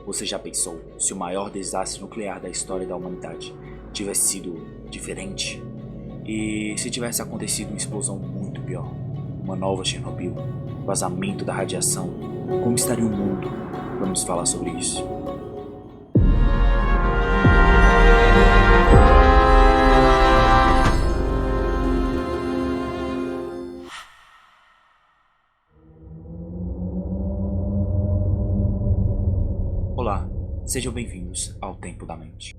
Você já pensou se o maior desastre nuclear da história da humanidade tivesse sido diferente? E se tivesse acontecido uma explosão muito pior? Uma nova Chernobyl? Vazamento da radiação? Como estaria o mundo? Vamos falar sobre isso. Olá, sejam bem-vindos ao Tempo da Mente.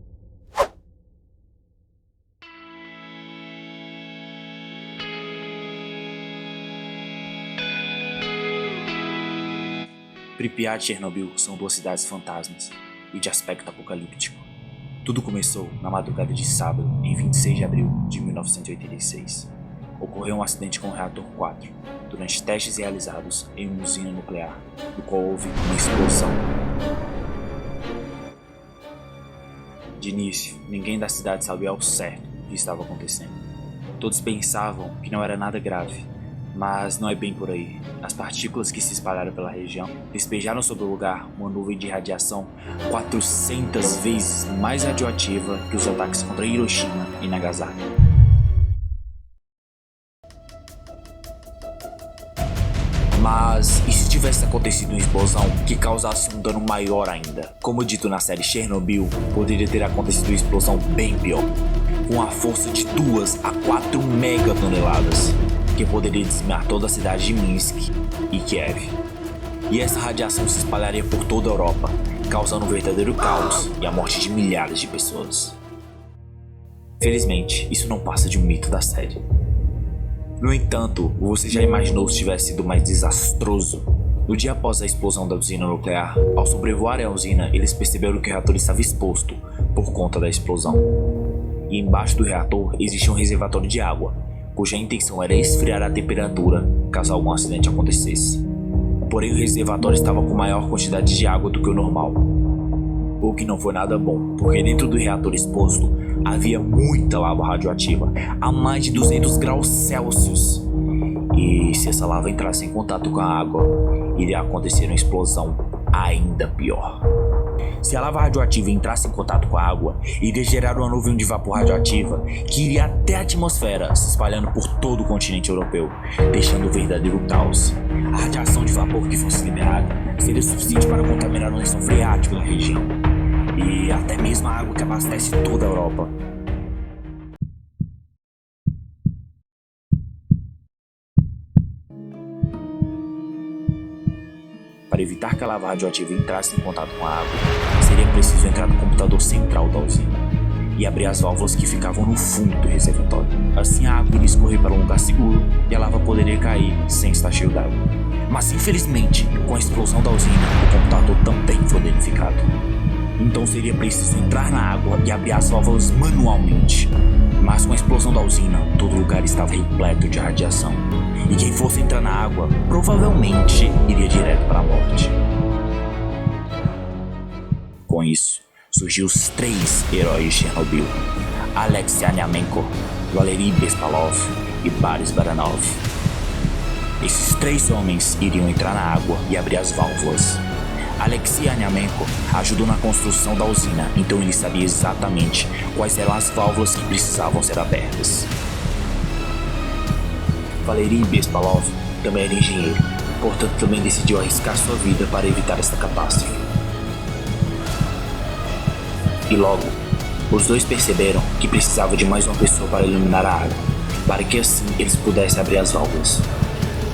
Pripyat e Chernobyl são duas cidades fantasmas e de aspecto apocalíptico. Tudo começou na madrugada de sábado, em 26 de abril de 1986. Ocorreu um acidente com o reator 4, durante testes realizados em uma usina nuclear, no qual houve uma explosão. De início, ninguém da cidade sabia ao certo o que estava acontecendo. Todos pensavam que não era nada grave, mas não é bem por aí. As partículas que se espalharam pela região despejaram sobre o lugar uma nuvem de radiação 400 vezes mais radioativa que os ataques contra Hiroshima e Nagasaki. Mas e se tivesse acontecido uma explosão que causasse um dano maior ainda? Como dito na série Chernobyl, poderia ter acontecido uma explosão bem pior, com a força de 2 a 4 megatoneladas, que poderia dizimar toda a cidade de Minsk e Kiev. E essa radiação se espalharia por toda a Europa, causando um verdadeiro caos e a morte de milhares de pessoas. Felizmente, isso não passa de um mito da série. No entanto, você já imaginou se tivesse sido mais desastroso? No dia após a explosão da usina nuclear, ao sobrevoarem a usina, eles perceberam que o reator estava exposto por conta da explosão. E embaixo do reator existia um reservatório de água, cuja intenção era esfriar a temperatura caso algum acidente acontecesse. Porém, o reservatório estava com maior quantidade de água do que o normal, o que não foi nada bom, porque dentro do reator exposto havia muita lava radioativa, a mais de 200 graus Celsius. E se essa lava entrasse em contato com a água, iria acontecer uma explosão ainda pior. Se a lava radioativa entrasse em contato com a água, iria gerar uma nuvem de vapor radioativa que iria até a atmosfera, se espalhando por todo o continente europeu, deixando um verdadeiro caos. A radiação de vapor que fosse liberada seria suficiente para contaminar o lençol freático da região e até mesmo a água que abastece toda a Europa. Para evitar que a lava radioativa entrasse em contato com a água, seria preciso entrar no computador central da usina e abrir as válvulas que ficavam no fundo do reservatório. Assim a água iria escorrer para um lugar seguro e a lava poderia cair sem estar cheio d'água. Mas infelizmente, com a explosão da usina, o computador também foi danificado. Então seria preciso entrar na água e abrir as válvulas manualmente. Mas com a explosão da usina, todo o lugar estava repleto de radiação. E quem fosse entrar na água, provavelmente iria direto para a morte. Com isso, surgiu os 3 heróis de Chernobyl: Alexei Yannenko, Valery Bespalov e Boris Baranov. Esses 3 homens iriam entrar na água e abrir as válvulas. Alexei Yannenko ajudou na construção da usina, então ele sabia exatamente quais eram as válvulas que precisavam ser abertas. Valery Bespalov também era engenheiro, portanto também decidiu arriscar sua vida para evitar esta catástrofe. E logo, os dois perceberam que precisava de mais uma pessoa para iluminar a água, para que assim eles pudessem abrir as válvulas.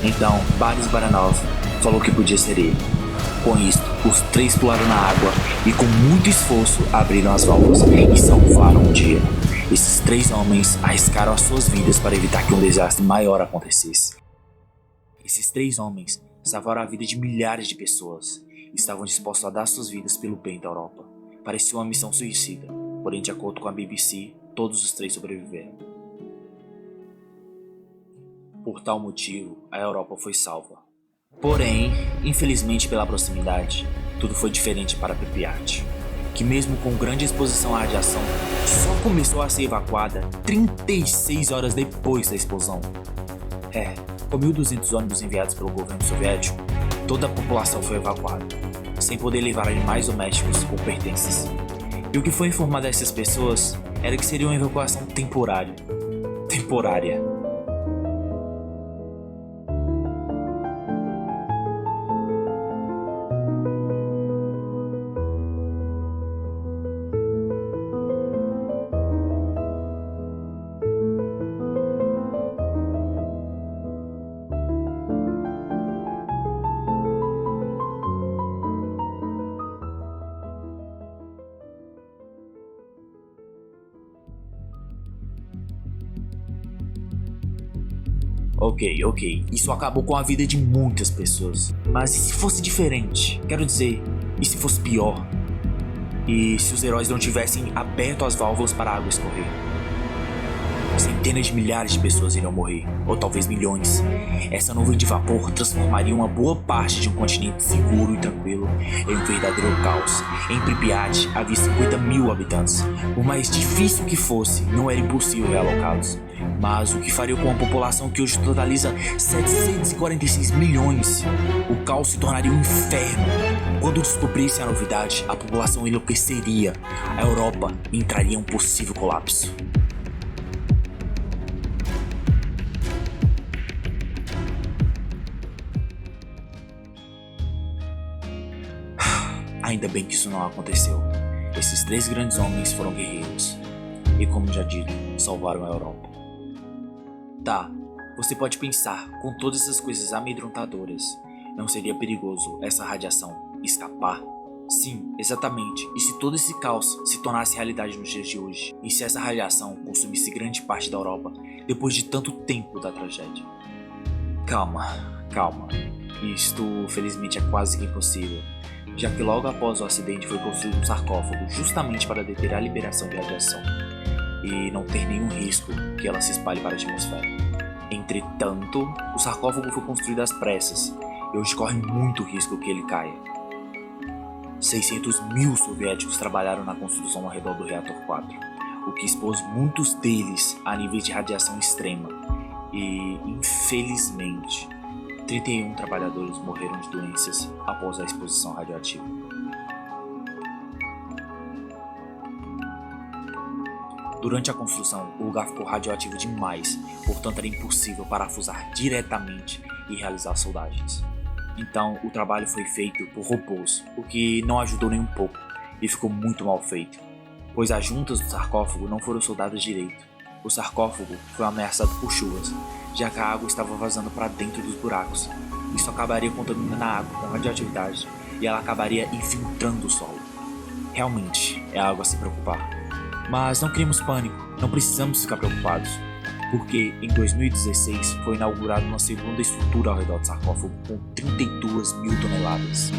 Então, Boris Baranov falou que podia ser ele. Com isto, os 3 pularam na água e com muito esforço abriram as válvulas e salvaram o dia. Esses 3 homens arriscaram as suas vidas para evitar que um desastre maior acontecesse. Esses 3 homens salvaram a vida de milhares de pessoas e estavam dispostos a dar suas vidas pelo bem da Europa. Parecia uma missão suicida, porém de acordo com a BBC, todos os 3 sobreviveram. Por tal motivo, a Europa foi salva. Porém, infelizmente pela proximidade, tudo foi diferente para Pripyat, que mesmo com grande exposição à radiação, só começou a ser evacuada 36 horas depois da explosão. Com 1.200 ônibus enviados pelo governo soviético, toda a população foi evacuada. sem poder levar animais domésticos ou pertences. E o que foi informado a essas pessoas era que seria uma evacuação temporária. Ok, isso acabou com a vida de muitas pessoas. Mas e se fosse diferente? Quero dizer, e se fosse pior? E se os heróis não tivessem aberto as válvulas para a água escorrer? Centenas de milhares de pessoas iriam morrer, ou talvez milhões. Essa nuvem de vapor transformaria uma boa parte de um continente seguro e tranquilo em um verdadeiro caos. Em Pripyat havia 50 mil habitantes. Por mais difícil que fosse, não era impossível realocá-los. Mas o que faria com uma população que hoje totaliza 746 milhões? O caos se tornaria um inferno. Quando descobrisse a novidade, a população enlouqueceria. A Europa entraria em um possível colapso. Ainda bem que isso não aconteceu. Esses 3 grandes homens foram guerreiros. E como já dito, salvaram a Europa. Tá, você pode pensar, com todas essas coisas amedrontadoras, não seria perigoso essa radiação escapar? Sim, exatamente. E se todo esse caos se tornasse realidade nos dias de hoje? E se essa radiação consumisse grande parte da Europa depois de tanto tempo da tragédia? Calma. Isto, felizmente, é quase que impossível, já que logo após o acidente foi construído um sarcófago justamente para deter a liberação de radiação e não ter nenhum risco que ela se espalhe para a atmosfera. Entretanto, o sarcófago foi construído às pressas e hoje corre muito risco que ele caia. 600 mil soviéticos trabalharam na construção ao redor do reator 4, o que expôs muitos deles a níveis de radiação extrema e, infelizmente, 31 trabalhadores morreram de doenças após a exposição radioativa. Durante a construção, o lugar ficou radioativo demais, portanto era impossível parafusar diretamente e realizar soldagens. Então, o trabalho foi feito por robôs, o que não ajudou nem um pouco e ficou muito mal feito, pois as juntas do sarcófago não foram soldadas direito. O sarcófago foi ameaçado por chuvas, já que a água estava vazando para dentro dos buracos. Isso acabaria contaminando a água com radioatividade e ela acabaria infiltrando o solo. Realmente é algo a se preocupar. Mas não criemos pânico, não precisamos ficar preocupados, porque em 2016 foi inaugurada uma segunda estrutura ao redor do sarcófago com 32 mil toneladas.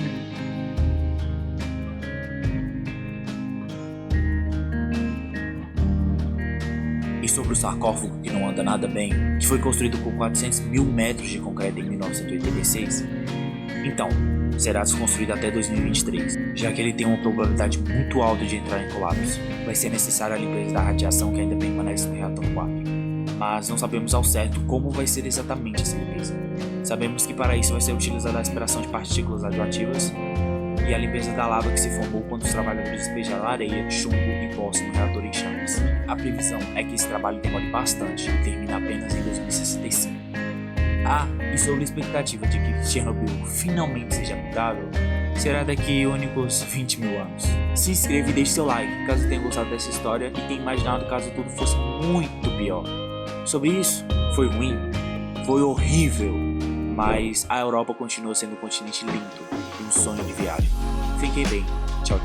E sobre o sarcófago, que não anda nada bem, que foi construído com 400 mil metros de concreto em 1986, então, será desconstruído até 2023, já que ele tem uma probabilidade muito alta de entrar em colapso. Vai ser necessária a limpeza da radiação que ainda permanece no reator 4. Mas não sabemos ao certo como vai ser exatamente essa limpeza. Sabemos que para isso vai ser utilizada a aspiração de partículas radioativas e a limpeza da lava que se formou quando os trabalhadores despejaram areia, chumbo e pó no reator em chamas. A previsão é que esse trabalho demore bastante e termine apenas em 2065. E sobre a expectativa de que Chernobyl finalmente seja habitável, será daqui a únicos 20 mil anos. Se inscreva e deixe seu like caso tenha gostado dessa história e tenha imaginado caso tudo fosse muito pior. Sobre isso, foi ruim, foi horrível, mas a Europa continua sendo um continente lindo e um sonho de viagem. Fiquem bem, tchau.